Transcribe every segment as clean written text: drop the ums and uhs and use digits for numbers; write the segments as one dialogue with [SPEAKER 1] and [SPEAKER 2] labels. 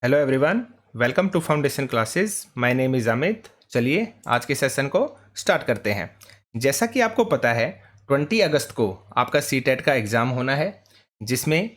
[SPEAKER 1] Hello everyone, welcome to foundation classes. My name is Amit. चलिए आज के सेशन को स्टार्ट करते हैं। जैसा कि आपको पता है 20 अगस्त को आपका सीटेट का एग्ज़ाम होना है, जिसमें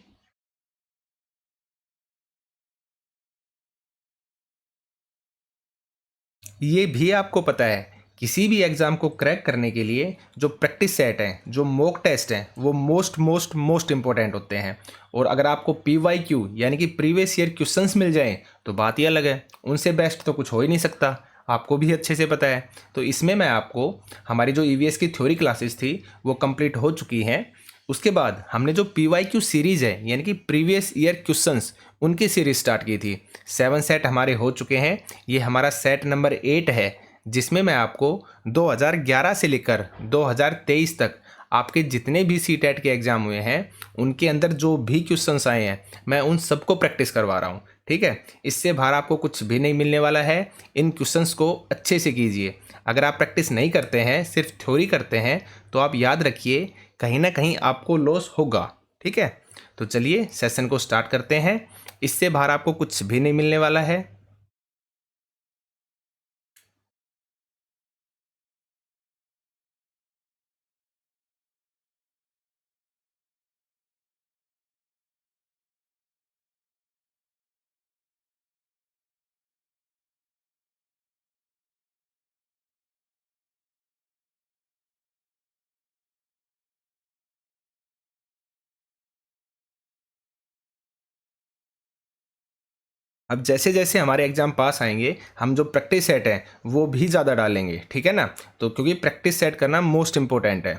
[SPEAKER 1] ये भी आपको पता है किसी भी एग्ज़ाम को क्रैक करने के लिए जो प्रैक्टिस सेट हैं, जो मॉक टेस्ट हैं, वो मोस्ट इम्पोर्टेंट होते हैं। और अगर आपको PYQ यानी कि प्रीवियस ईयर क्वेश्चंस मिल जाएं तो बात ही अलग है, उनसे बेस्ट तो कुछ हो ही नहीं सकता। आपको भी अच्छे से पता है। तो इसमें मैं आपको हमारी जो EVS की थ्योरी क्लासेस थी वो कंप्लीट हो चुकी हैं। उसके बाद हमने जो PYQ सीरीज़ है यानी कि प्रीवियस ईयर क्वेश्चंस, उनकी सीरीज स्टार्ट की थी। 7 सेट हमारे हो चुके हैं। ये हमारा सेट नंबर 8 है, जिसमें मैं आपको 2011 से लेकर 2023 तक आपके जितने भी सीटेट के एग्ज़ाम हुए हैं उनके अंदर जो भी क्वेश्चंस आए हैं मैं उन सबको प्रैक्टिस करवा रहा हूँ। ठीक है, इससे बाहर आपको कुछ भी नहीं मिलने वाला है। इन क्वेश्चंस को अच्छे से कीजिए। अगर आप प्रैक्टिस नहीं करते हैं, सिर्फ थ्योरी करते हैं, तो आप याद रखिए कहीं ना कहीं आपको लॉस होगा। ठीक है, तो चलिए सेशन को स्टार्ट करते हैं। इससे बाहर आपको कुछ भी नहीं मिलने वाला है। अब जैसे जैसे हमारे एग्ज़ाम पास आएंगे हम जो प्रैक्टिस सेट है वो भी ज़्यादा डालेंगे। ठीक है ना, तो क्योंकि प्रैक्टिस सेट करना मोस्ट इम्पोर्टेंट है।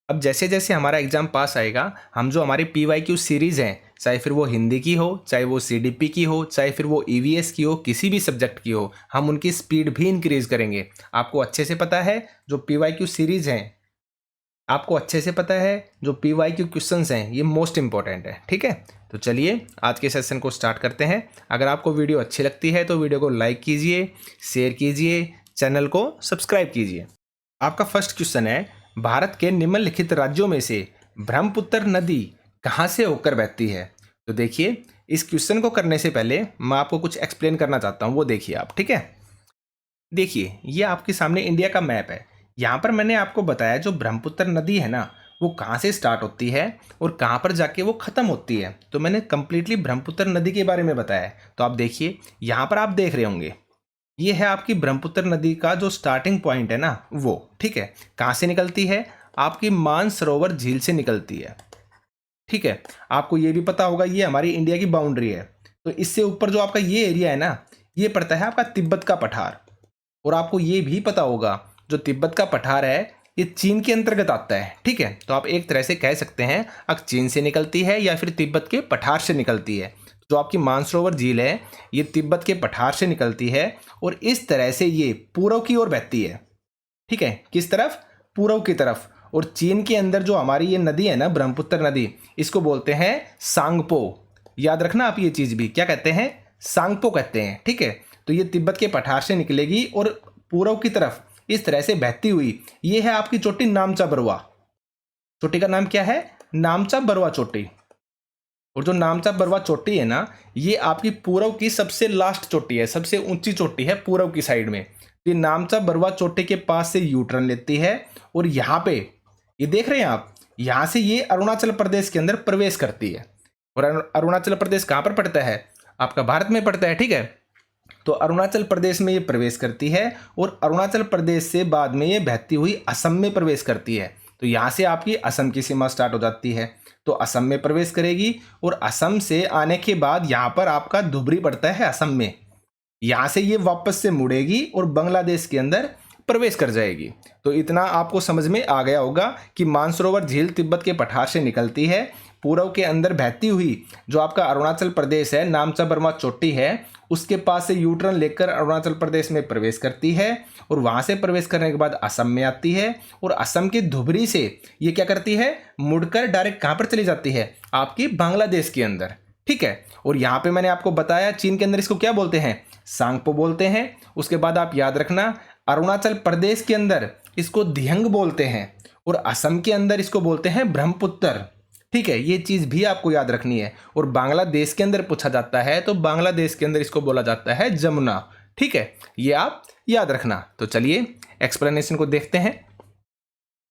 [SPEAKER 1] अब जैसे जैसे हमारा एग्ज़ाम पास आएगा हम जो हमारी PYQ सीरीज़ हैं, चाहे फिर वो हिंदी की हो, चाहे वो CDP की हो, चाहे फिर वो EVS की हो, किसी भी सब्जेक्ट की हो, हम उनकी स्पीड भी इंक्रीज़ करेंगे। आपको अच्छे से पता है जो PYQ सीरीज़ हैं, आपको अच्छे से पता है जो PYQ क्वेश्चंस हैं ये मोस्ट इंपॉर्टेंट है। ठीक है, तो चलिए आज के सेशन को स्टार्ट करते हैं। अगर आपको वीडियो अच्छी लगती है तो वीडियो को लाइक कीजिए, शेयर कीजिए, चैनल को सब्सक्राइब कीजिए। आपका फर्स्ट क्वेश्चन है, भारत के निम्नलिखित राज्यों में से ब्रह्मपुत्र नदी कहाँ से होकर बहती है? तो देखिए, इस क्वेश्चन को करने से पहले मैं आपको कुछ एक्सप्लेन करना चाहता हूँ, वो देखिए आप। ठीक है, देखिए ये आपके सामने इंडिया का मैप है। यहाँ पर मैंने आपको बताया जो ब्रह्मपुत्र नदी है ना, वो कहाँ से स्टार्ट होती है और कहाँ पर जाके वो ख़त्म होती है। तो मैंने कंप्लीटली ब्रह्मपुत्र नदी के बारे में बताया है। तो आप देखिए, यहाँ पर आप देख रहे होंगे ये है आपकी ब्रह्मपुत्र नदी का जो स्टार्टिंग पॉइंट है ना वो। ठीक है, कहाँ से निकलती है? आपकी मानसरोवर झील से निकलती है। ठीक है, आपको ये भी पता होगा ये हमारी इंडिया की बाउंड्री है। तो इससे ऊपर जो आपका ये एरिया है ना, ये पड़ता है आपका तिब्बत का पठार। और आपको ये भी पता होगा जो तिब्बत का पठार है ये चीन के अंतर्गत आता है। ठीक है, तो आप एक तरह से कह सकते हैं अब चीन से निकलती है या फिर तिब्बत के पठार से निकलती है। जो आपकी मानसरोवर झील है ये तिब्बत के पठार से निकलती है और इस तरह से ये पूर्व की ओर बहती है। ठीक है, किस तरफ? पूर्व की तरफ। और चीन के अंदर जो हमारी ये नदी है ना ब्रह्मपुत्र नदी, इसको बोलते हैं सांगपो। याद रखना आप ये चीज़ भी, क्या कहते हैं? सांगपो कहते हैं। ठीक है, तो ये तिब्बत के पठार से निकलेगी और पूर्व की तरफ इस तरह से बहती हुई ये है आपकी चोटी नामचा बरवा। चोटी का नाम क्या है? नामचा बरवा चोटी। और जो नामचा बरवा चोटी है ना, ये आपकी पूर्व की सबसे लास्ट चोटी है, सबसे ऊंची चोटी है पूर्व की साइड में। ये नामचा बरवा चोटी के पास से यू टर्न लेती है और यहाँ पे ये देख रहे हैं आप, यहाँ से ये अरुणाचल प्रदेश के अंदर प्रवेश करती है। और अरुणाचल प्रदेश कहाँ पर पड़ता है? आपका भारत में पड़ता है। ठीक है, तो अरुणाचल प्रदेश में ये प्रवेश करती है और अरुणाचल प्रदेश से बाद में ये बहती हुई असम में प्रवेश करती है। तो यहाँ से आपकी असम की सीमा स्टार्ट हो जाती है, तो असम में प्रवेश करेगी और असम से आने के बाद यहाँ पर आपका धुबरी पड़ता है असम में। यहाँ से ये वापस से मुड़ेगी और बांग्लादेश के अंदर प्रवेश कर जाएगी। तो इतना आपको समझ में आ गया होगा कि मानसरोवर झील तिब्बत के पठार से निकलती है, पूर्व के अंदर बहती हुई जो आपका अरुणाचल प्रदेश है, नामचा बरमा चोटी है, उसके पास से यू टर्न लेकर अरुणाचल प्रदेश में प्रवेश करती है और वहाँ से प्रवेश करने के बाद असम में आती है और असम के धुबरी से ये क्या करती है? मुड़कर डायरेक्ट कहाँ पर चली जाती है? आपकी बांग्लादेश के अंदर। ठीक है, और यहाँ पे मैंने आपको बताया चीन के अंदर इसको क्या बोलते हैं? सांगपो बोलते हैं। उसके बाद आप याद रखना अरुणाचल प्रदेश के अंदर इसको दिहंग बोलते हैं और असम के अंदर इसको बोलते हैं ब्रह्मपुत्र। ठीक है, ये चीज़ भी आपको याद रखनी है। और बांग्लादेश के अंदर पूछा जाता है तो बांग्लादेश के अंदर इसको बोला जाता है जमुना। ठीक है, ये आप याद रखना। तो चलिए एक्सप्लेनेशन को देखते हैं।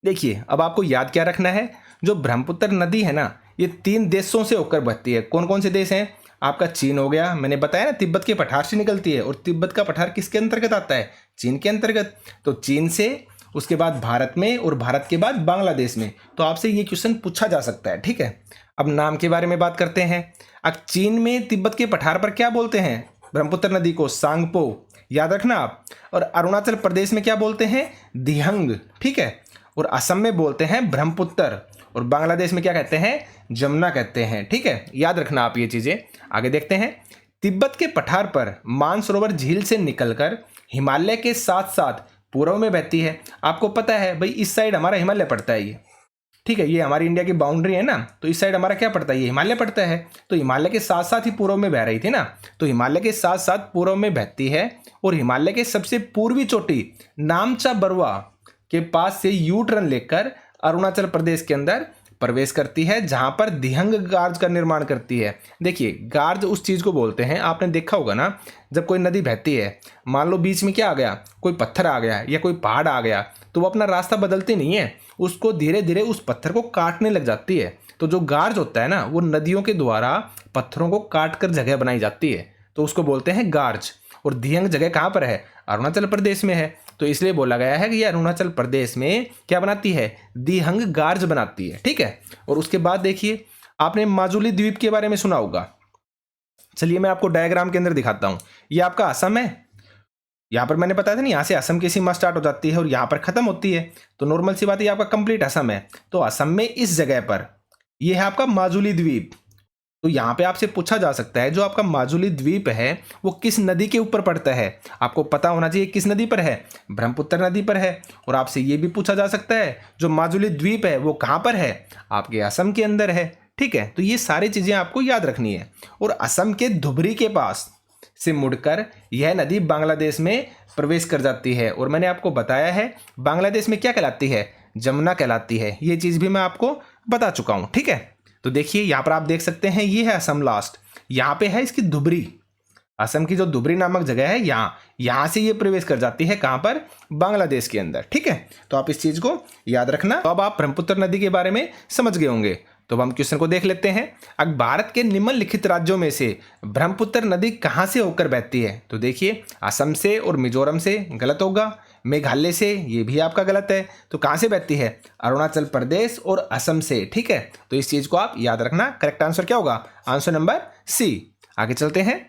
[SPEAKER 1] देखिए अब आपको याद क्या रखना है, जो ब्रह्मपुत्र नदी है ना, ये 3 देशों से होकर बहती है। कौन कौन से देश हैं? आपका चीन हो गया, मैंने बताया ना तिब्बत के पठार से निकलती है, और तिब्बत का पठार किसके अंतर्गत आता है? चीन के अंतर्गत। तो चीन से, उसके बाद भारत में, और भारत के बाद बांग्लादेश में। तो आपसे ये क्वेश्चन पूछा जा सकता है। ठीक है, अब नाम के बारे में बात करते हैं। अब चीन में तिब्बत के पठार पर क्या बोलते हैं? ब्रह्मपुत्र नदी को सांगपो, याद रखना आप। और अरुणाचल प्रदेश में क्या बोलते हैं? दिहंग। ठीक है, और असम में बोलते हैं ब्रह्मपुत्र, और बांग्लादेश में क्या कहते हैं? जमुना कहते हैं। ठीक है, याद रखना आप ये चीजें। आगे देखते हैं। तिब्बत के पठार पर मानसरोवर झील से निकलकर हिमालय के साथ साथ पूर्व में बहती है। आपको पता है भाई, इस साइड हमारा हिमालय पड़ता है ये। ठीक है, ये हमारी इंडिया की बाउंड्री है ना, तो इस साइड हमारा क्या पड़ता है? ये हिमालय पड़ता है। तो हिमालय के साथ साथ ही पूर्व में बह रही थी ना, तो हिमालय के साथ साथ पूर्व में बहती है। और हिमालय के सबसे पूर्वी चोटी नामचा बरुआ के पास से यू टर्न लेकर अरुणाचल प्रदेश के अंदर प्रवेश करती है, जहां पर दिहंग गार्ज का निर्माण करती है। देखिए गार्ज उस चीज को बोलते हैं, आपने देखा होगा ना, जब कोई नदी बहती है, मान लो बीच में क्या आ गया, कोई पत्थर आ गया या कोई पहाड़ आ गया, तो वो अपना रास्ता बदलती नहीं है, उसको धीरे धीरे उस पत्थर को काटने लग जाती है। तो जो गार्ज होता है ना, वो नदियों के द्वारा पत्थरों को काट कर जगह बनाई जाती है, तो उसको बोलते हैं गार्ज। और दिहंग जगह कहाँ पर है? अरुणाचल प्रदेश में है। तो इसलिए बोला गया है कि ये अरुणाचल प्रदेश में क्या बनाती है? दिहंग गार्ज बनाती है। ठीक है, और उसके बाद देखिए, आपने माजुली द्वीप के बारे में सुना होगा। चलिए मैं आपको डायग्राम के अंदर दिखाता हूं। ये आपका असम है, यहां पर मैंने बताया था ना, यहां से असम की सीमा स्टार्ट हो जाती है और यहां पर खत्म होती है। तो नॉर्मल सी बात है, ये आपका कंप्लीट असम है। तो असम में इस जगह पर यह है आपका माजुली द्वीप। तो यहाँ पे आपसे पूछा जा सकता है, जो आपका माजुली द्वीप है वो किस नदी के ऊपर पड़ता है? आपको पता होना चाहिए किस नदी पर है? ब्रह्मपुत्र नदी पर है। और आपसे ये भी पूछा जा सकता है, जो माजुली द्वीप है वो कहाँ पर है? आपके असम के अंदर है। ठीक है, तो ये सारी चीजें आपको याद रखनी है। और असम के धुबरी के पास से मुड़कर यह नदी बांग्लादेश में प्रवेश कर जाती है। और मैंने आपको बताया है बांग्लादेश में क्या कहलाती है? जमुना कहलाती है। ये चीज भी मैं आपको बता चुका हूं। ठीक है, तो देखिए यहां पर आप देख सकते हैं, ये है असम लास्ट, यहां पे है इसकी धुबरी। असम की जो धुबरी नामक जगह है, यहां से ये प्रवेश कर जाती है कहां पर? बांग्लादेश के अंदर। ठीक है, तो आप इस चीज को याद रखना। तो अब आप ब्रह्मपुत्र नदी के बारे में समझ गए होंगे। तो अब हम क्वेश्चन को देख लेते हैं। अब भारत के निम्नलिखित राज्यों में से ब्रह्मपुत्र नदी कहां से होकर बहती है? तो देखिए, असम से और मिजोरम से, गलत होगा। मेघालय से, ये भी आपका गलत है। तो कहां से बहती है? अरुणाचल प्रदेश और असम से। ठीक है, तो इस चीज को आप याद रखना। करेक्ट आंसर क्या होगा? Answer number C. आगे चलते हैं।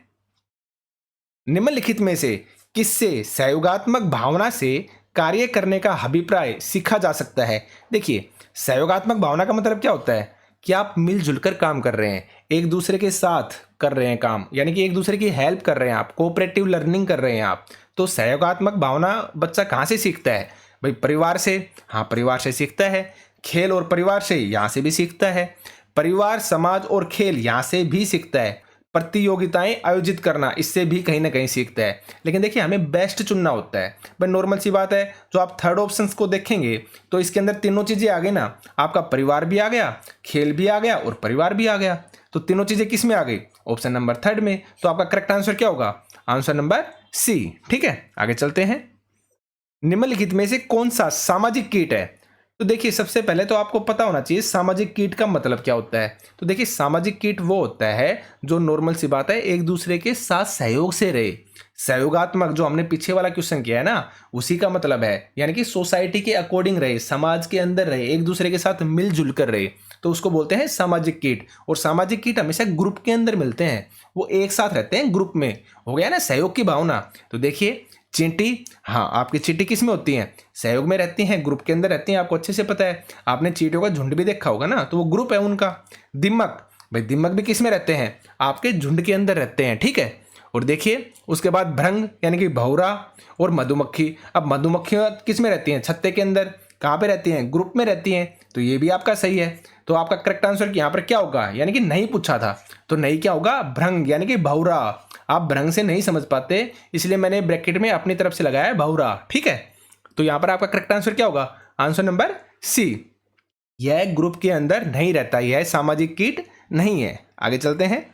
[SPEAKER 1] निम्नलिखित में से किससे सहयोगात्मक भावना से कार्य करने का अभिप्राय सीखा जा सकता है? देखिए, सहयोगात्मक भावना का मतलब क्या होता है? कि आप मिलजुल कर काम कर रहे हैं, एक दूसरे के साथ कर रहे हैं काम, यानी कि एक दूसरे की हेल्प कर रहे हैं आप, कोऑपरेटिव लर्निंग कर रहे हैं आप। तो सहयोगात्मक भावना बच्चा कहाँ से सीखता है भाई? परिवार से। हाँ, परिवार से सीखता है। खेल और परिवार से, यहाँ से भी सीखता है। परिवार, समाज और खेल, यहाँ से भी सीखता है। प्रतियोगिताएं आयोजित करना, इससे भी कहीं ना कहीं सीखता है। लेकिन देखिए, हमें बेस्ट चुनना होता है भाई। नॉर्मल सी बात है, जो आप थर्ड ऑप्शंस को देखेंगे तो इसके अंदर तीनों चीजें आ गई ना। आपका परिवार भी आ गया, खेल भी आ गया और परिवार भी आ गया। तो तीनों चीजें किस में आ गई? ऑप्शन नंबर थर्ड में। तो आपका करेक्ट आंसर क्या होगा? Answer number C. ठीक है, आगे चलते हैं। निम्नलिखित में से कौन सा सामाजिक कीट है? तो देखिए, सबसे पहले तो आपको पता होना चाहिए सामाजिक कीट का मतलब क्या होता है। तो देखिए, सामाजिक कीट वो होता है जो नॉर्मल सी बात है, एक दूसरे के साथ सहयोग से रहे। सहयोगात्मक, जो हमने पीछे वाला क्वेश्चन किया है ना, उसी का मतलब है, यानी कि सोसाइटी के अकॉर्डिंग रहे, समाज के अंदर रहे, एक दूसरे के साथ मिलजुल कर रहे, तो उसको बोलते हैं सामाजिक कीट। और सामाजिक कीट हमेशा ग्रुप के अंदर मिलते हैं, वो एक साथ रहते हैं, ग्रुप में। हो गया ना सहयोग की भावना। तो देखिए, चींटी, हाँ आपकी चींटी किस में होती हैं? सहयोग में रहती हैं, ग्रुप के अंदर रहती हैं, आपको अच्छे से पता है। आपने चींटियों का झुंड भी देखा होगा ना, तो वो ग्रुप है उनका। दिमक, भाई दिमक भी किस में रहते हैं? आपके झुंड के अंदर रहते हैं। ठीक है, और देखिए उसके बाद भृंग यानी कि भौरा और मधुमक्खी। अब मधुमक्खियां किस में रहती हैं? छत्ते के अंदर। कहाँ पे रहती हैं? ग्रुप में रहती हैं। तो ये भी आपका सही है। तो आपका करेक्ट आंसर यहाँ पर क्या होगा? यानी कि नहीं पूछा था, तो नहीं क्या होगा? भृंग यानी कि भौरा। आप भ्रंग से नहीं समझ पाते, इसलिए मैंने ब्रैकेट में अपनी तरफ से लगाया है भौरा। ठीक है, तो यहां पर आपका करेक्ट आंसर क्या होगा? Answer number C. यह ग्रुप के अंदर नहीं रहता, यह सामाजिक कीट नहीं है। आगे चलते हैं।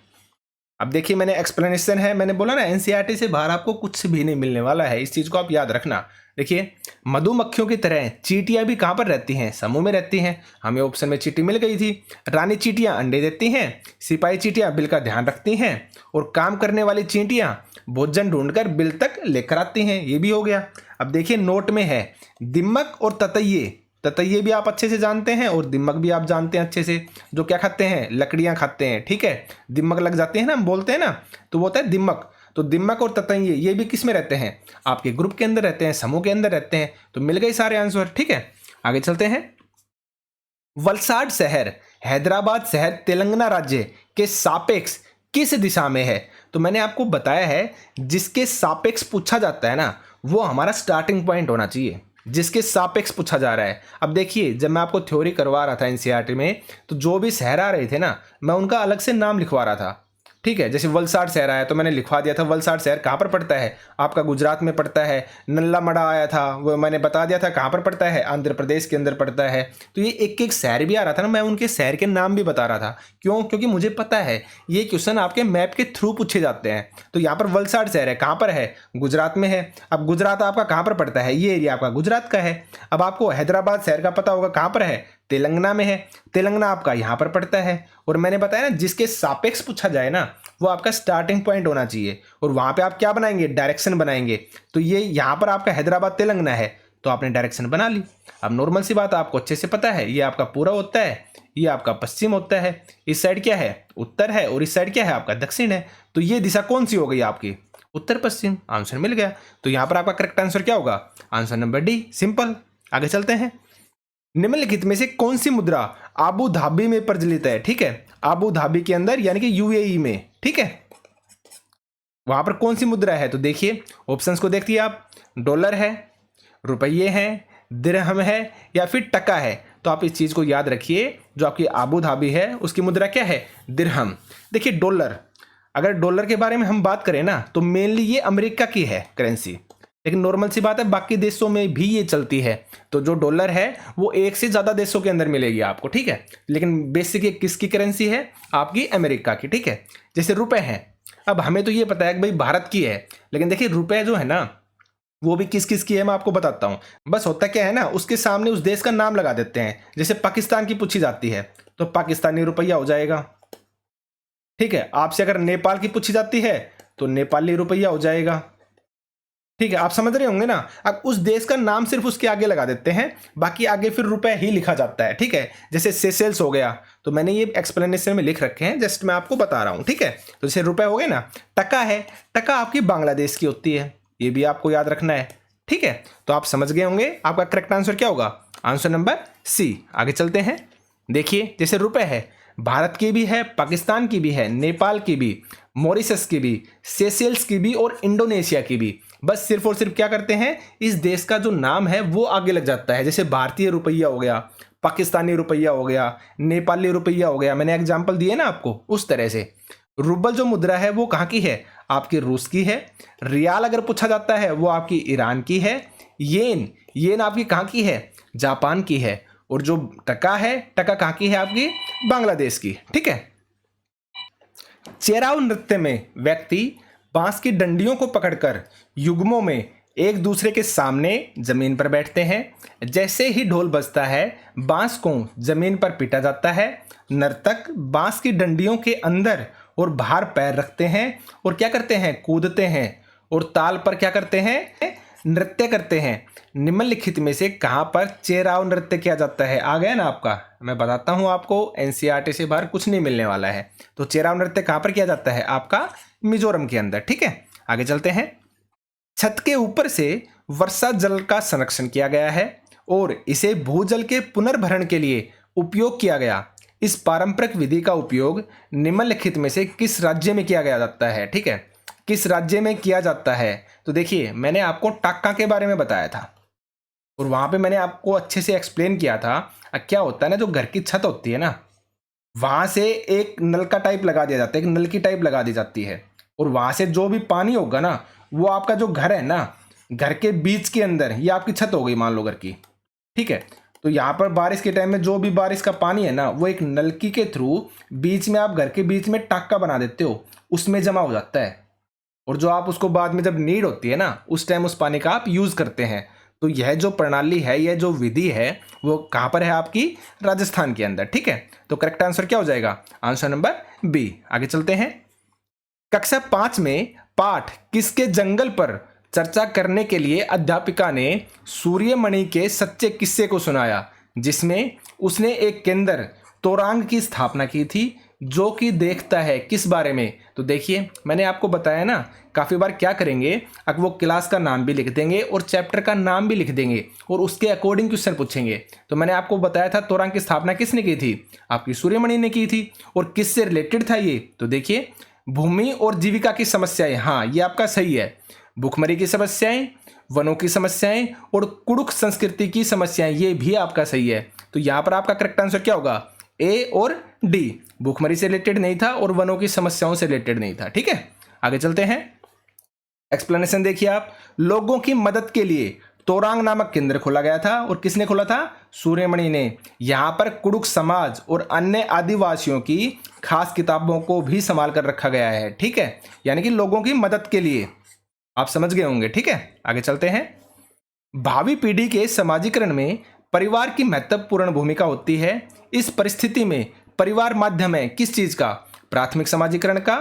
[SPEAKER 1] अब देखिए मैंने एक्सप्लेनेशन है, मैंने बोला ना एनसीईआरटी से बाहर आपको कुछ भी नहीं मिलने वाला है, इस चीज़ को आप याद रखना। देखिए मधुमक्खियों की तरह चींटियां भी कहाँ पर रहती हैं, समूह में रहती हैं। हमें ऑप्शन में चींटी मिल गई थी। रानी चींटियां अंडे देती हैं, सिपाही चींटियां बिल का ध्यान रखती हैं, और काम करने वाली चींटियां भोजन ढूंढकर बिल तक लेकर आती हैं, ये भी हो गया। अब देखिए नोट में है दिमक और ततैये। ततैये भी आप अच्छे से जानते हैं और दिमक भी आप जानते हैं अच्छे से, जो क्या खाते हैं, लकड़ियां खाते हैं, ठीक है। दिमक लग जाती है ना, हम बोलते हैं ना, तो वो होता है दिमक। तो दिमक और ततैये ये भी किस में रहते हैं, आपके ग्रुप के अंदर रहते हैं, समूह के अंदर रहते हैं। तो मिल गए सारे आंसर, ठीक है। आगे चलते हैं। वलसाड शहर हैदराबाद शहर तेलंगाना राज्य के सापेक्ष किस दिशा में है। तो मैंने आपको बताया है जिसके सापेक्ष पूछा जाता है ना, वो हमारा स्टार्टिंग पॉइंट होना चाहिए, जिसके सापेक्ष पूछा जा रहा है। अब देखिए जब मैं आपको थ्योरी करवा रहा था एनसीईआरटी में, तो जो भी शहर आ रहे थे ना, मैं उनका अलग से नाम लिखवा रहा था, ठीक है। जैसे वलसाड शहर आया तो मैंने लिखवा दिया था वलसाड शहर कहाँ पर पड़ता है, आपका गुजरात में पड़ता है। नल्लामड़ा आया था, वो मैंने बता दिया था कहाँ पर पड़ता है, आंध्र प्रदेश के अंदर पड़ता है। तो ये एक एक शहर भी आ रहा था ना, मैं उनके शहर के नाम भी बता रहा था। क्यों? क्योंकि मुझे पता है ये क्वेश्चन आपके मैप के थ्रू पूछे जाते हैं। तो यहाँ पर वलसाड शहर है, कहाँ पर है, गुजरात में है। अब गुजरात आपका कहाँ पर पड़ता है, ये एरिया आपका गुजरात का है। अब आपको हैदराबाद शहर का पता होगा कहाँ पर है, तेलंगाना में है। तेलंगाना आपका यहाँ पर पड़ता है। और मैंने बताया ना जिसके सापेक्ष पूछा जाए ना, वो आपका स्टार्टिंग पॉइंट होना चाहिए। और वहाँ पे आप क्या बनाएंगे, डायरेक्शन बनाएंगे। तो ये यहाँ पर आपका हैदराबाद तेलंगाना है, तो आपने डायरेक्शन बना ली। अब नॉर्मल सी बात आपको अच्छे से पता है, ये आपका पूरा होता है, ये आपका पश्चिम होता है, इस साइड क्या है, उत्तर है, और इस साइड क्या है, आपका दक्षिण है। तो ये दिशा कौन सी हो गई आपकी, उत्तर पश्चिम। आंसर मिल गया। तो यहाँ पर आपका करेक्ट आंसर क्या होगा, आंसर नंबर डी, सिंपल। आगे चलते हैं। निम्नलिखित में से कौन सी मुद्रा आबू धाबी में प्रचलित है, ठीक है। आबू धाबी के अंदर यानी कि यूएई में, ठीक है, वहां पर कौन सी मुद्रा है। तो देखिए ऑप्शंस को देखिए आप, डॉलर है, रुपये हैं, दिरहम है, या फिर टका है। तो आप इस चीज को याद रखिए, जो आपकी आबू धाबी है उसकी मुद्रा क्या है, दिरहम। देखिए डॉलर, अगर डॉलर के बारे में हम बात करें ना, तो मेनली ये अमेरिका की है करेंसी, लेकिन नॉर्मल सी बात है बाकी देशों में भी ये चलती है। तो जो डॉलर है वो एक से ज़्यादा देशों के अंदर मिलेगी आपको, ठीक है। लेकिन बेसिक ये किसकी करेंसी है, आपकी अमेरिका की, ठीक है। जैसे रुपए हैं, अब हमें तो ये पता है कि भाई भारत की है, लेकिन देखिए रुपए जो है ना, वो भी किस किस की है मैं आपको बताता हूँ। बस होता क्या है ना, उसके सामने उस देश का नाम लगा देते हैं। जैसे पाकिस्तान की पूछी जाती है तो पाकिस्तानी रुपया हो जाएगा, ठीक है। आपसे अगर नेपाल की पूछी जाती है तो नेपाली रुपया हो जाएगा, ठीक है। आप समझ रहे होंगे ना। अब उस देश का नाम सिर्फ उसके आगे लगा देते हैं, बाकी आगे फिर रुपए ही लिखा जाता है, ठीक है। जैसे सेशेल्स हो गया, तो मैंने ये एक्सप्लेनेशन में लिख रखे हैं, जस्ट मैं आपको बता रहा हूं, ठीक है। तो जैसे रुपए हो गए ना, टका है, टका आपकी बांग्लादेश की होती है, ये भी आपको याद रखना है, ठीक है। तो आप समझ गए होंगे, आपका करेक्ट आंसर क्या होगा, आंसर नंबर सी। आगे चलते हैं। देखिए जैसे रुपए है, भारत की भी है, पाकिस्तान की भी है, नेपाल की भी, मॉरिशस की भी, सेशेल्स की भी, और इंडोनेशिया की भी। बस सिर्फ और सिर्फ क्या करते हैं, इस देश का जो नाम है वो आगे लग जाता है। जैसे भारतीय रुपया हो गया, पाकिस्तानी रुपया हो गया, नेपाली रुपया हो गया, मैंने एग्जाम्पल दिए ना आपको, उस तरह से। रूबल जो मुद्रा है वो कहाँ की है, आपकी रूस की है। रियाल अगर पूछा जाता है वो आपकी ईरान की है। येन, येन आपकी कहाँ की है, जापान की है। और जो टका है, टका कहाँ की है, आपकी बांग्लादेश की, ठीक है। चेराव नृत्य में व्यक्ति बांस की डंडियों को पकड़कर युग्मों में एक दूसरे के सामने जमीन पर बैठते हैं। जैसे ही ढोल बजता है, बांस को जमीन पर पीटा जाता है। नर्तक बांस की डंडियों के अंदर और बाहर पैर रखते हैं और क्या करते हैं, कूदते हैं, और ताल पर क्या करते हैं, नृत्य करते हैं। निम्नलिखित में से कहाँ पर चेराव नृत्य किया जाता है। आ गया ना आपका, मैं बताता हूँ आपको, एनसीईआरटी से बाहर कुछ नहीं मिलने वाला है। तो चेराव नृत्य कहाँ पर किया जाता है, आपका मिजोरम के अंदर, ठीक है। आगे चलते हैं। छत के ऊपर से वर्षा जल का संरक्षण किया गया है और इसे भूजल के पुनर्भरण के लिए उपयोग किया गया। इस पारंपरिक विधि का उपयोग निम्नलिखित में से किस राज्य में किया गया जाता है, ठीक है, किस राज्य में किया जाता है। तो देखिए मैंने आपको टाक्का के बारे में बताया था और वहां पे मैंने आपको अच्छे से एक्सप्लेन किया था। क्या होता है ना, जो घर की छत होती है ना, वहां से एक नलका टाइप लगा दिया जाता है, एक नलकी टाइप लगा दी जाती है, और वहां से जो भी पानी होगा ना, वो आपका जो घर है ना, घर के बीच के अंदर, ये आपकी छत हो गई मान लो घर की, ठीक है। तो यहाँ पर बारिश के टाइम में जो भी बारिश का पानी है ना, वो एक नलकी के थ्रू बीच में, आप घर के बीच में टाक्का बना देते हो, उसमें जमा हो जाता है। और जो आप उसको बाद में जब नीड होती है ना, उस टाइम उस पानी का आप यूज़ करते हैं। तो यह जो प्रणाली है, यह जो विधि है, वो कहाँ पर है? आपकी राजस्थान के अंदर। ठीक है, तो करेक्ट आंसर क्या हो जाएगा? Answer number B. आगे चलते हैं। कक्षा 5 में पाठ किसके जंगल पर चर्चा करने के लिए अध्यापिका ने सूर्यमणि के सच्चे किस्से को सुनाया, जिसमें उसने एक केंद्र तोरांग की स्थापना की थी, जो कि देखता है किस बारे में? तो देखिए, मैंने आपको बताया ना, काफ़ी बार क्या करेंगे, अब वो क्लास का नाम भी लिख देंगे और चैप्टर का नाम भी लिख देंगे और उसके अकॉर्डिंग क्वेश्चन पूछेंगे। तो मैंने आपको बताया था तोरांग की स्थापना किसने की थी? आपकी सूर्यमणि ने की थी। और किससे रिलेटेड था ये? तो देखिए, भूमि और जीविका की समस्याएं, हाँ ये आपका सही है। भूखमरी की समस्याएं, वनों की समस्याएं और कुड़ुख संस्कृति की समस्याएं, ये भी आपका सही है। तो यहां पर आपका करेक्ट आंसर क्या होगा? ए और डी। भूखमरी से रिलेटेड नहीं था और वनों की समस्याओं से रिलेटेड नहीं था। ठीक है, आगे चलते हैं। एक्सप्लेनेशन देखिए आप। लोगों की मदद के लिए तोरांग नामक केंद्र खोला गया था, और किसने खोला था? सूर्यमणि ने। यहां पर कुड़ुक समाज और अन्य आदिवासियों की खास किताबों को भी संभाल कर रखा गया है। ठीक है, यानी कि लोगों की मदद के लिए। आप समझ गए होंगे। ठीक है, आगे चलते हैं। भावी पीढ़ी के समाजीकरण में परिवार की महत्वपूर्ण भूमिका होती है। इस परिस्थिति में परिवार माध्यम है किस चीज का? प्राथमिक समाजीकरण का,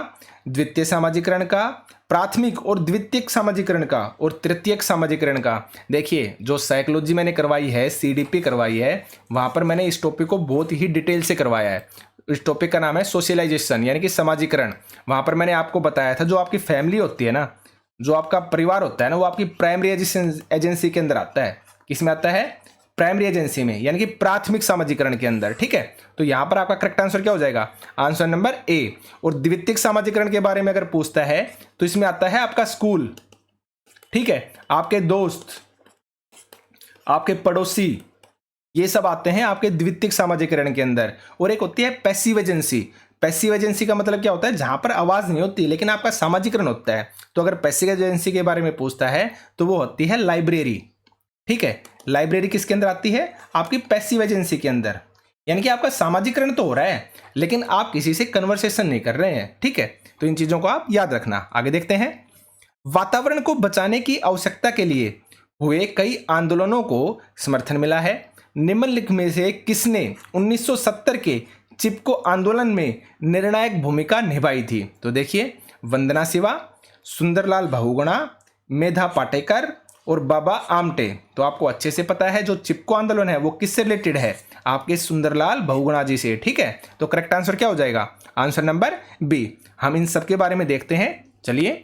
[SPEAKER 1] द्वितीय समाजीकरण का, प्राथमिक और द्वितीयक समाजीकरण का और तृतीयक समाजीकरण का। देखिए, जो साइकोलॉजी मैंने करवाई है, सीडीपी करवाई है, वहां पर मैंने इस टॉपिक को बहुत ही डिटेल से करवाया है। इस टॉपिक का नाम है सोशलाइजेशन, यानी कि समाजीकरण। वहां पर मैंने आपको बताया था, जो आपकी फैमिली होती है ना, जो आपका परिवार होता है ना, वो आपकी प्राइमरी एजेंसी के अंदर आता है। किसमें आता है? प्राइमरी एजेंसी में, यानी कि प्राथमिक समाजीकरण के अंदर। ठीक है, तो यहां पर आपका करेक्ट आंसर क्या हो जाएगा? Answer number A. और द्वितीयक समाजीकरण के बारे में अगर पूछता है तो इसमें आता है आपका स्कूल। ठीक है, आपके दोस्त, आपके पड़ोसी, ये सब आते हैं आपके द्वितीयक समाजीकरण के अंदर। और एक होती है पैसिव एजेंसी। पैसिव एजेंसी का मतलब क्या होता है? जहां पर आवाज नहीं होती लेकिन आपका समाजीकरण होता है। तो अगर पैसिव एजेंसी के बारे में पूछता है तो वो होती है लाइब्रेरी। ठीक है, लाइब्रेरी किसके अंदर आती है? आपकी पैसिव एजेंसी के अंदर। यानी कि आपका सामाजिकरण तो हो रहा है लेकिन आप किसी से कन्वर्सेशन नहीं कर रहे हैं। ठीक है, तो इन चीजों को आप याद रखना। आगे देखते हैं। वातावरण को बचाने की आवश्यकता के लिए हुए कई आंदोलनों को समर्थन मिला है। निम्नलिखित में से किसने 1970 के चिपको आंदोलन में निर्णायक भूमिका निभाई थी? तो देखिए, वंदना शिवा, सुंदरलाल बहुगुणा, मेधा पाटेकर और बाबा आमटे। तो आपको अच्छे से पता है जो चिपको आंदोलन है वो किससे रिलेटेड है? आपके सुंदरलाल बहुगुणा जी से। ठीक है, तो करेक्ट आंसर क्या हो जाएगा? Answer number B. हम इन सब के बारे में देखते हैं। चलिए,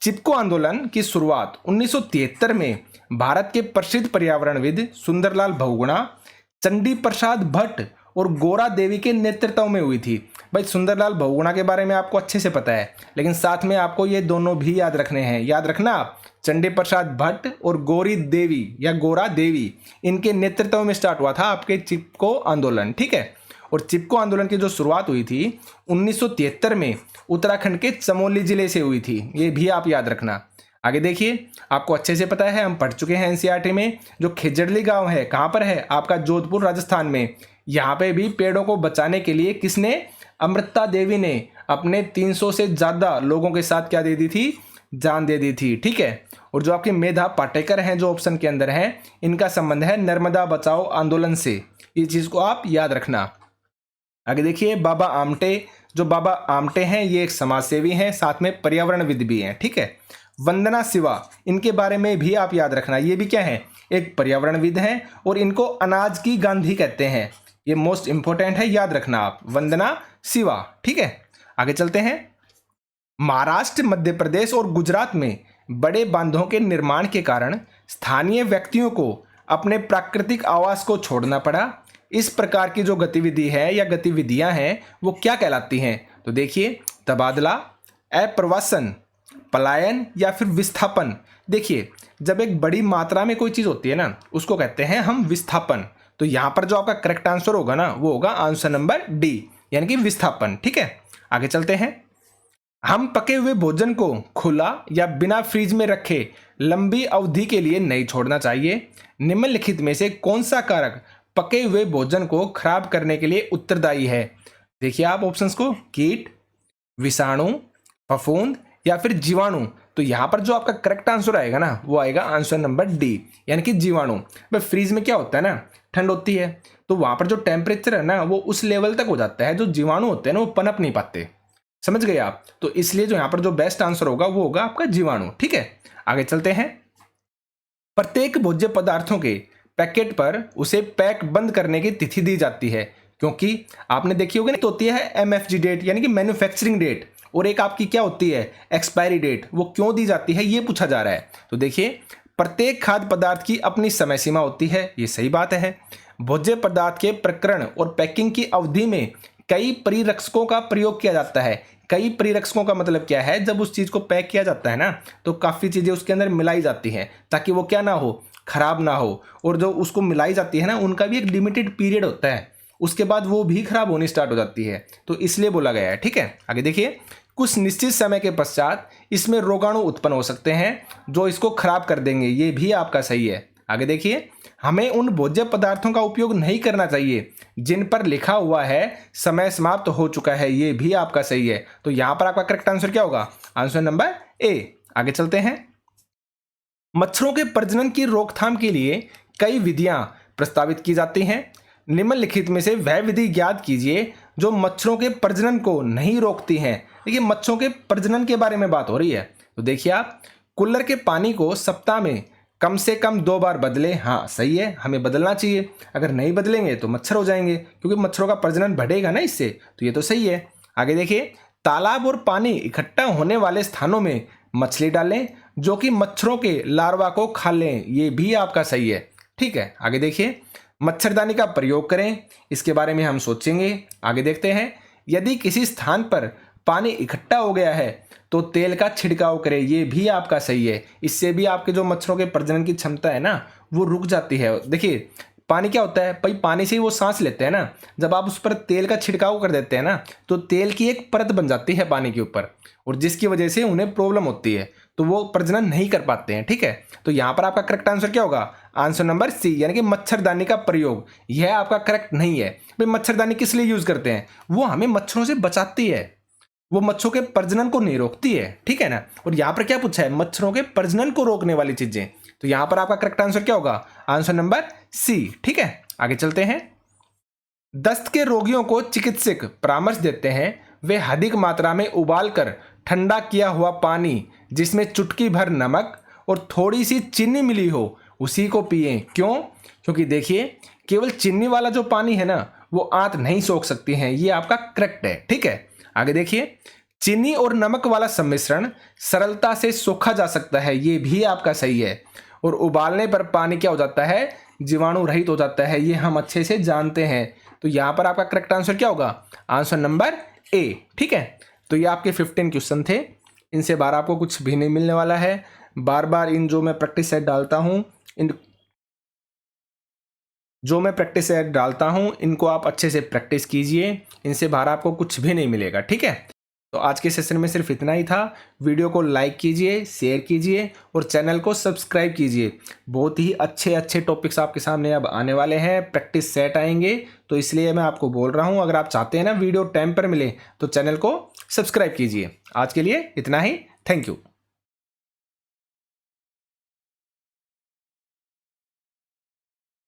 [SPEAKER 1] चिपको आंदोलन की शुरुआत 1973 में भारत के प्रसिद्ध पर्यावरणविद सुंदरलाल बहुगुणा, चंडी प्रसाद भट्ट और गोरा देवी के नेतृत्व में हुई थी। भाई, सुंदरलाल बहुगुणा के बारे में आपको अच्छे से पता है, लेकिन साथ में आपको ये दोनों भी याद रखने हैं। याद रखना आप, चंडी प्रसाद भट्ट और गोरी देवी या गोरा देवी, इनके नेतृत्व में स्टार्ट हुआ था आपके चिपको आंदोलन। ठीक है, और चिपको आंदोलन की जो शुरुआत हुई थी 1973 में उत्तराखंड के चमोली जिले से हुई थी। ये भी आप याद रखना। आगे देखिए, आपको अच्छे से पता है, हम पढ़ चुके हैं एनसीईआरटी में, जो खिजड़ली गांव है, कहाँ पर है? आपका जोधपुर राजस्थान में। यहाँ पे भी पेड़ों को बचाने के लिए किसने? अमृता देवी ने अपने 300 से ज़्यादा लोगों के साथ क्या दे दी थी? जान दे दी थी। ठीक है, और जो आपके मेधा पाटेकर हैं जो ऑप्शन के अंदर हैं, इनका संबंध है नर्मदा बचाओ आंदोलन से। ये चीज़ को आप याद रखना। आगे देखिए, बाबा आमटे। जो बाबा आमटे हैं ये एक समाजसेवी हैं, साथ में पर्यावरणविद भी हैं। ठीक है, वंदना शिवा, इनके बारे में भी आप याद रखना। ये भी क्या है? एक पर्यावरणविद हैं और इनको अनाज की गांधी कहते हैं। ये मोस्ट इंपॉर्टेंट है, याद रखना आप, वंदना शिवा। ठीक है, आगे चलते हैं। महाराष्ट्र, मध्य प्रदेश और गुजरात में बड़े बांधों के निर्माण के कारण स्थानीय व्यक्तियों को अपने प्राकृतिक आवास को छोड़ना पड़ा। इस प्रकार की जो गतिविधि है या गतिविधियां हैं वो क्या कहलाती हैं? तो देखिए, तबादला, अप्रवासन, पलायन या फिर विस्थापन। देखिए, जब एक बड़ी मात्रा में कोई चीज़ होती है ना, उसको कहते हैं हम विस्थापन। तो यहाँ पर जो आपका करेक्ट आंसर होगा ना, वो होगा आंसर नंबर डी, यानी कि विस्थापन। ठीक है, आगे चलते हैं। हम पके हुए भोजन को खुला या बिना फ्रीज में रखे लंबी अवधि के लिए नहीं छोड़ना चाहिए। निम्नलिखित में से कौन सा कारक पके हुए भोजन को खराब करने के लिए उत्तरदायी है? देखिए आप ऑप्शंस को, कीट, विषाणु, फफूंद या फिर जीवाणु। तो यहाँ पर जो आपका करेक्ट आंसर आएगा ना, वो आएगा आंसर नंबर डी, यानी कि जीवाणु। भाई फ्रीज में क्या होता है ना, ठंड होती है, तो वहां पर जो टेम्परेचर है ना वो उस लेवल तक हो जाता है, जो जीवाणु होते हैं ना वो पनप नहीं पाते। समझ गए आप? तो इसलिए जो यहाँ पर जो बेस्ट आंसर होगा वो होगा आपका जीवाणु। ठीक है, आगे चलते हैं। प्रत्येक भोज्य पदार्थों के पैकेट पर उसे पैक बंद करने की तिथि दी जाती है, क्योंकि आपने देखी होगी ना, तो होती है एमएफजी डेट यानी कि मैन्युफैक्चरिंग डेट, और एक आपकी क्या होती है, एक्सपायरी डेट। वो क्यों दी जाती है ये पूछा जा रहा है। तो देखिए, प्रत्येक खाद्य पदार्थ की अपनी समय सीमा होती है, ये सही बात है। भोज्य पदार्थ के प्रकरण और पैकिंग की अवधि में कई परिरक्षकों का प्रयोग किया जाता है। कई परिरक्षकों का मतलब क्या है, जब उस चीज को पैक किया जाता है ना, तो काफी चीजें उसके अंदर मिलाई जाती हैं ताकि वो क्या ना हो, खराब ना हो। और जो उसको मिलाई जाती है ना, उनका भी एक लिमिटेड पीरियड होता है, उसके बाद वो भी खराब होनी स्टार्ट हो जाती है, तो इसलिए बोला गया है। ठीक है, आगे देखिए। कुछ निश्चित समय के पश्चात इसमें रोगाणु उत्पन्न हो सकते हैं जो इसको खराब कर देंगे, ये भी आपका सही है। आगे देखिए, हमें उन भोज्य पदार्थों का उपयोग नहीं करना चाहिए जिन पर लिखा हुआ है समय समाप्त हो चुका है, ये भी आपका सही है। तो यहां पर आपका करेक्ट आंसर क्या होगा, आंसर नंबर ए। आगे चलते हैं। मच्छरों के प्रजनन की रोकथाम के लिए कई विधियां प्रस्तावित की जाती हैं। निम्नलिखित में से वह विधि ज्ञात कीजिए जो मच्छरों के प्रजनन को नहीं रोकती हैं। देखिए, मच्छरों के प्रजनन के बारे में बात हो रही है, तो देखिए आप, कूलर के पानी को सप्ताह में कम से कम 2 बार बदलें। हाँ सही है, हमें बदलना चाहिए। अगर नहीं बदलेंगे तो मच्छर हो जाएंगे, क्योंकि मच्छरों का प्रजनन बढ़ेगा ना इससे, तो ये तो सही है। आगे देखिए, तालाब और पानी इकट्ठा होने वाले स्थानों में मछली डालें जो कि मच्छरों के लार्वा को खा लें, ये भी आपका सही है। ठीक है, आगे देखिए। मच्छरदानी का प्रयोग करें, इसके बारे में हम सोचेंगे। आगे देखते हैं। यदि किसी स्थान पर पानी इकट्ठा हो गया है तो तेल का छिड़काव करें, ये भी आपका सही है। इससे भी आपके जो मच्छरों के प्रजनन की क्षमता है ना वो रुक जाती है। देखिए, पानी क्या होता है भाई, पानी से ही वो सांस लेते हैं ना, जब आप उस पर तेल का छिड़काव कर देते हैं ना, तो तेल की एक परत बन जाती है पानी के ऊपर, और जिसकी वजह से उन्हें प्रॉब्लम होती है, तो वो प्रजनन नहीं कर पाते हैं। ठीक है, तो यहाँ पर आपका करेक्ट आंसर क्या होगा, आंसर नंबर सी, यानी कि मच्छरदानी का प्रयोग। यह आपका करेक्ट नहीं है। भाई मच्छरदानी किस लिए यूज करते हैं, वो हमें मच्छरों से बचाती है, वो मच्छरों के प्रजनन को नहीं रोकती है। ठीक है ना, और यहाँ पर क्या पूछा है, मच्छरों के प्रजनन को रोकने वाली चीजें, तो यहां पर आपका करेक्ट आंसर क्या होगा, आंसर नंबर सी। ठीक है, आगे चलते हैं। दस्त के रोगियों को चिकित्सक परामर्श देते हैं वे अधिक मात्रा में उबालकर ठंडा किया हुआ पानी जिसमें चुटकी भर नमक और थोड़ी सी चीनी मिली हो उसी को पिएं। क्यों? क्योंकि देखिए, केवल चीनी वाला जो पानी है ना वो आंत नहीं सोख सकती हैं, ये आपका करेक्ट है। ठीक है, आगे देखिए। चीनी और नमक वाला सम्मिश्रण सरलता से सोखा जा सकता है, ये भी आपका सही है। और उबालने पर पानी क्या हो जाता है, जीवाणु रहित हो जाता है, ये हम अच्छे से जानते हैं। तो यहां पर आपका करेक्ट आंसर क्या होगा, आंसर नंबर ए। ठीक है, तो ये आपके 15 क्वेश्चन थे, इनसे बार आपको कुछ भी नहीं मिलने वाला है। बार बार इन जो मैं प्रैक्टिस सेट डालता हूं इनको आप अच्छे से प्रैक्टिस कीजिए, इनसे बाहर आपको कुछ भी नहीं मिलेगा। ठीक है, तो आज के सेशन में सिर्फ इतना ही था। वीडियो को लाइक कीजिए, शेयर कीजिए और चैनल को सब्सक्राइब कीजिए। बहुत ही अच्छे अच्छे टॉपिक्स आपके सामने अब आने वाले हैं, प्रैक्टिस सेट आएंगे, तो इसलिए मैं आपको बोल रहा हूं, अगर आप चाहते हैं ना वीडियो टाइम पर मिले तो चैनल को सब्सक्राइब कीजिए। आज के लिए इतना ही, थैंक यू।